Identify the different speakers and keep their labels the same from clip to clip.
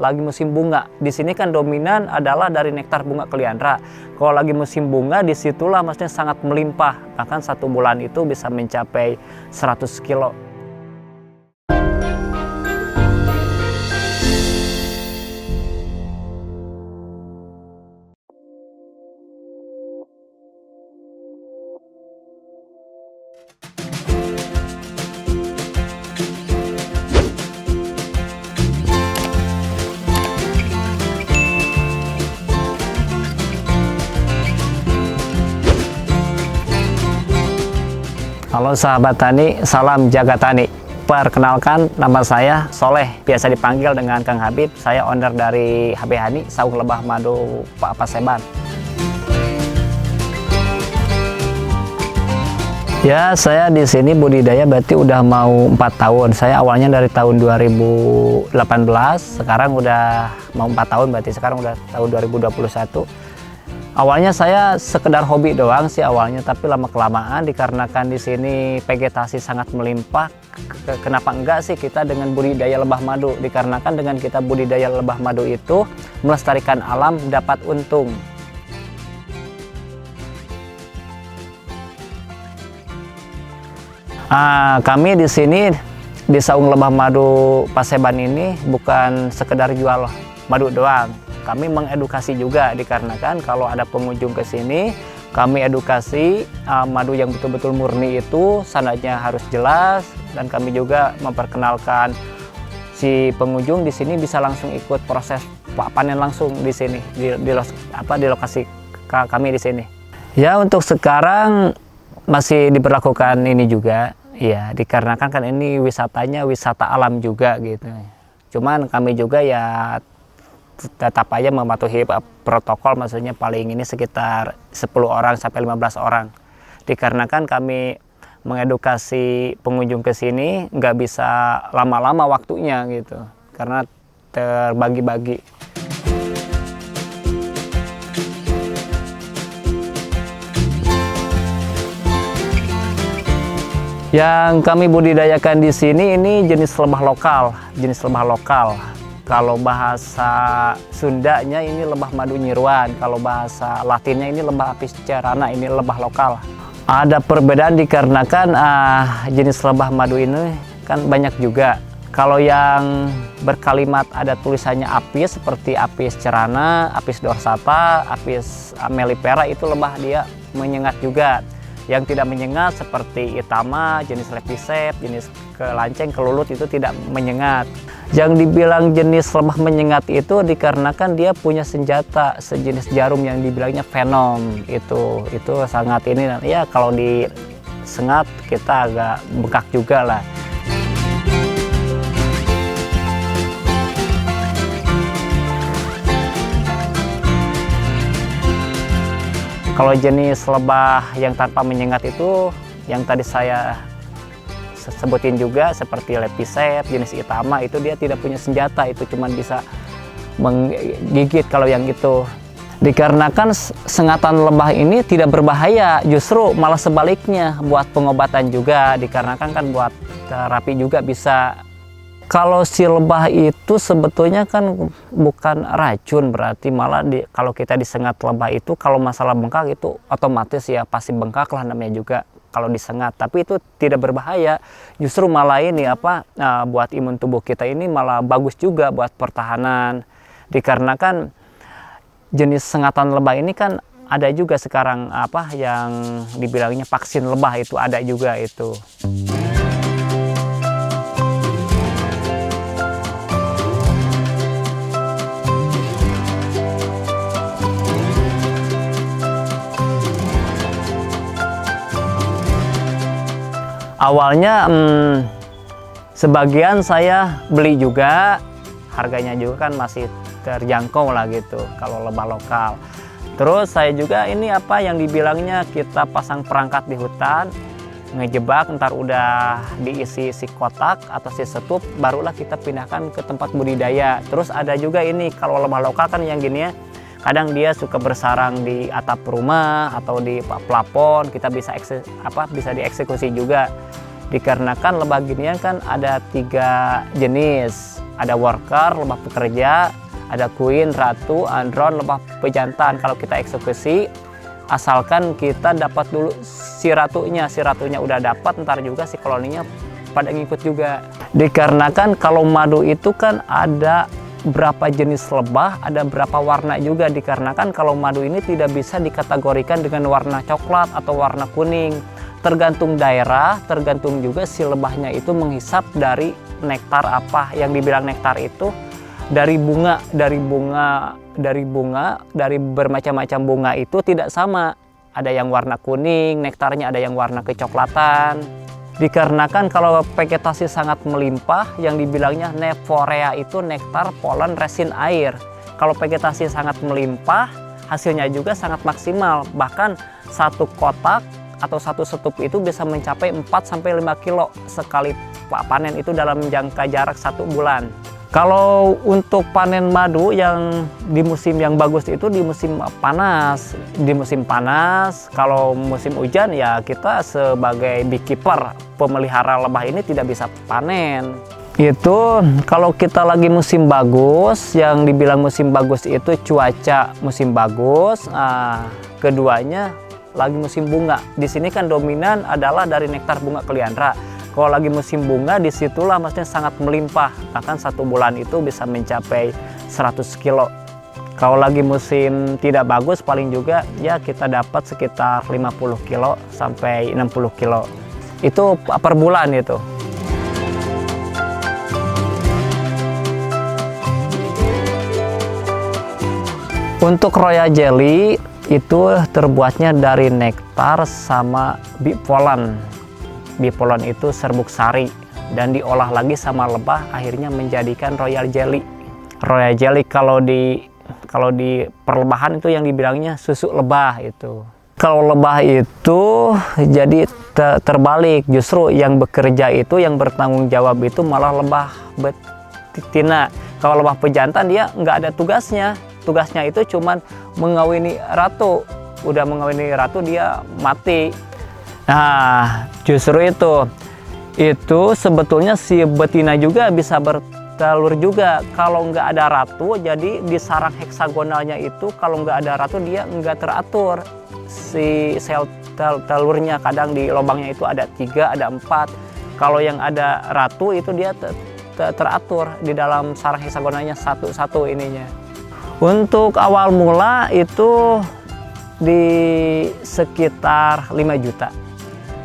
Speaker 1: lagi musim bunga. Di sini kan dominan adalah dari nektar bunga kaliandra. Kalau lagi musim bunga, disitulah maksudnya sangat melimpah. Bahkan 1 bulan itu bisa mencapai 100 kilo. Halo sahabat tani, salam jaga tani. Perkenalkan, nama saya Soleh, biasa dipanggil dengan Kang Habib. Saya owner dari HB Hani, Saung Lebah Madu Pak Paseban. Ya, saya di sini budidaya berarti udah mau 4 tahun. Saya awalnya dari tahun 2018, sekarang udah mau 4 tahun, berarti sekarang udah tahun 2021. Awalnya saya sekedar hobi doang sih awalnya, tapi lama-kelamaan dikarenakan di sini vegetasi sangat melimpah. Kenapa enggak sih kita dengan budidaya lebah madu? Dikarenakan dengan kita budidaya lebah madu itu melestarikan alam, dapat untung. Kami di sini di Saung Lebah Madu Paseban ini bukan sekedar jual madu doang. Kami mengedukasi juga, dikarenakan kalau ada pengunjung ke sini, kami edukasi madu yang betul-betul murni itu standarnya harus jelas, dan kami juga memperkenalkan si pengunjung di sini bisa langsung ikut proses panen langsung di sini di lokasi kami di sini. Ya, untuk sekarang masih diberlakukan ini juga, ya dikarenakan kan ini wisatanya wisata alam juga gitu. Cuman kami juga ya tetap aja mematuhi protokol, maksudnya paling ini sekitar 10 orang sampai 15 orang. Dikarenakan kami mengedukasi pengunjung ke sini nggak bisa lama-lama waktunya gitu, karena terbagi-bagi. Yang kami budidayakan di sini ini jenis lebah lokal. Kalau bahasa Sundanya ini lebah madu nyiruan, kalau bahasa Latinnya ini lebah apis cerana, ini lebah lokal. Ada perbedaan dikarenakan jenis lebah madu ini kan banyak juga. Kalau yang berkalimat ada tulisannya apis seperti apis cerana, apis dorsata, apis mellifera, itu lebah dia menyengat juga. Yang tidak menyengat seperti itama, jenis lepisep, jenis kelanceng, kelulut itu tidak menyengat. Yang dibilang jenis lebah menyengat itu dikarenakan dia punya senjata sejenis jarum yang dibilangnya venom. Itu sangat ini ya, kalau disengat kita agak bengkak juga lah. Kalau jenis lebah yang tanpa menyengat itu yang tadi saya sebutin juga seperti lepisep, jenis itama, itu dia tidak punya senjata, itu cuma bisa menggigit. Kalau yang itu dikarenakan sengatan lebah ini tidak berbahaya, justru malah sebaliknya buat pengobatan juga, dikarenakan kan buat terapi juga bisa. Kalau si lebah itu sebetulnya kan bukan racun, berarti malah kalau kita disengat lebah itu, kalau masalah bengkak itu otomatis ya pasti bengkak lah namanya juga kalau disengat. Tapi itu tidak berbahaya, justru malah ini buat imun tubuh kita ini malah bagus juga buat pertahanan. Dikarenakan jenis sengatan lebah ini kan ada juga sekarang yang dibilangnya vaksin lebah, itu ada juga itu. Awalnya sebagian saya beli juga, harganya juga kan masih terjangkau lah gitu kalau lebah lokal. Terus saya juga ini yang dibilangnya kita pasang perangkat di hutan, ngejebak, ntar udah diisi si kotak atau si setup, barulah kita pindahkan ke tempat budidaya. Terus ada juga ini kalau lebah lokal kan yang gini ya, kadang dia suka bersarang di atap rumah atau di plafon, kita bisa bisa dieksekusi juga. Dikarenakan lebah ginian kan ada 3 jenis, Ada worker, lebah pekerja, ada queen, ratu, drone, lebah pejantan. Kalau kita eksekusi, asalkan kita dapat dulu si ratunya udah dapat, ntar juga si koloninya pada ngikut juga. Dikarenakan kalau madu itu kan ada berapa jenis lebah, ada berapa warna juga. Dikarenakan kalau madu ini tidak bisa dikategorikan dengan warna coklat atau warna kuning, tergantung daerah, tergantung juga si lebahnya itu menghisap dari nektar apa. Yang dibilang nektar itu dari bunga, dari bermacam-macam bunga itu tidak sama. Ada yang warna kuning nektarnya, ada yang warna kecoklatan. Dikarenakan kalau vegetasi sangat melimpah, yang dibilangnya nevorea itu nektar, polen, resin, air. Kalau vegetasi sangat melimpah, hasilnya juga sangat maksimal. Bahkan satu kotak atau satu setup itu bisa mencapai 4-5 kilo sekali panen, itu dalam jangka jarak 1 bulan. Kalau untuk panen madu yang di musim yang bagus itu di musim panas. Di musim panas, kalau musim hujan ya kita sebagai beekeeper, pemelihara lebah ini tidak bisa panen. Itu kalau kita lagi musim bagus, yang dibilang musim bagus itu cuaca musim bagus. Keduanya lagi musim bunga. Di sini kan dominan adalah dari nektar bunga kaliandra. Kalau lagi musim bunga, disitulah maksudnya sangat melimpah. Bahkan 1 bulan itu bisa mencapai 100 kilo. Kalau lagi musim tidak bagus, paling juga ya kita dapat sekitar 50 kilo sampai 60 kilo. Itu per bulan itu. Untuk royal jelly itu terbuatnya dari nektar sama bee pollen. Bee pollen itu serbuk sari dan diolah lagi sama lebah, akhirnya menjadikan royal jelly. Royal jelly kalau di perlebahan itu yang dibilangnya susu lebah itu. Kalau lebah itu jadi terbalik, justru yang bekerja itu, yang bertanggung jawab itu malah lebah betina. Kalau lebah pejantan dia nggak ada tugasnya. Tugasnya itu cuman mengawini ratu. Udah mengawini ratu dia mati. Nah, justru itu sebetulnya si betina juga bisa bertelur juga. Kalau nggak ada ratu, jadi di sarang heksagonalnya itu kalau nggak ada ratu dia nggak teratur. Si sel telurnya kadang di lubangnya itu ada 3, ada 4. Kalau yang ada ratu itu dia teratur di dalam sarang heksagonalnya satu-satu ininya. Untuk awal mula itu di sekitar 5 juta.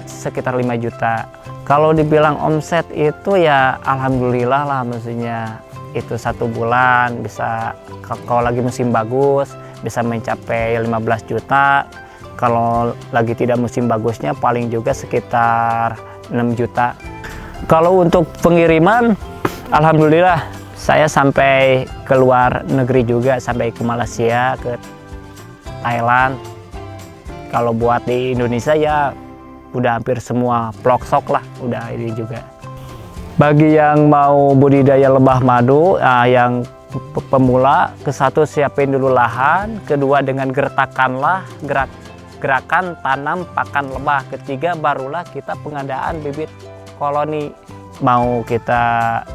Speaker 1: Sekitar 5 juta. Kalau dibilang omset itu ya alhamdulillah lah, maksudnya itu 1 bulan bisa, kalau lagi musim bagus bisa mencapai 15 juta. Kalau lagi tidak musim bagusnya paling juga sekitar 6 juta. Kalau untuk pengiriman alhamdulillah saya sampai ke luar negeri juga, sampai ke Malaysia, ke Thailand. Kalau buat di Indonesia ya udah hampir semua pelosok lah, udah ini juga. Bagi yang mau budidaya lebah madu, yang pemula, ke-1 siapin dulu lahan, kedua dengan gerakan tanam pakan lebah, ketiga barulah kita pengadaan bibit koloni. Mau kita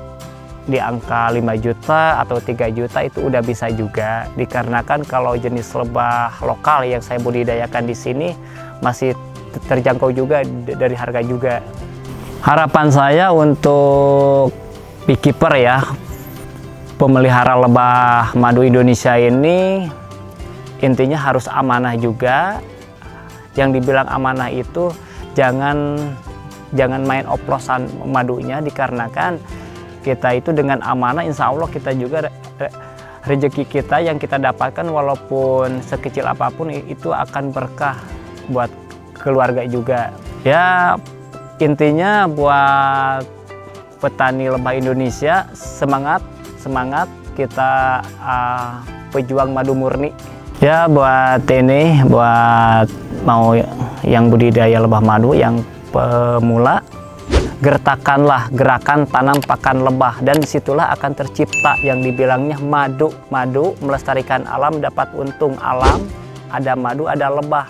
Speaker 1: di angka 5 juta atau 3 juta itu udah bisa juga, dikarenakan kalau jenis lebah lokal yang saya budidayakan di sini masih terjangkau juga dari harga juga. Harapan saya untuk beekeeper ya, pemelihara lebah madu Indonesia ini intinya harus amanah juga. Yang dibilang amanah itu jangan main oplosan madunya, dikarenakan kita itu dengan amanah insya Allah kita juga rezeki kita yang kita dapatkan walaupun sekecil apapun itu akan berkah buat keluarga juga. Ya intinya buat petani lebah Indonesia, semangat kita pejuang madu murni. Ya buat mau yang budidaya lebah madu yang pemula, gertakanlah gerakan tanam pakan lebah, dan disitulah akan tercipta yang dibilangnya madu melestarikan alam, dapat untung alam, ada madu ada lebah.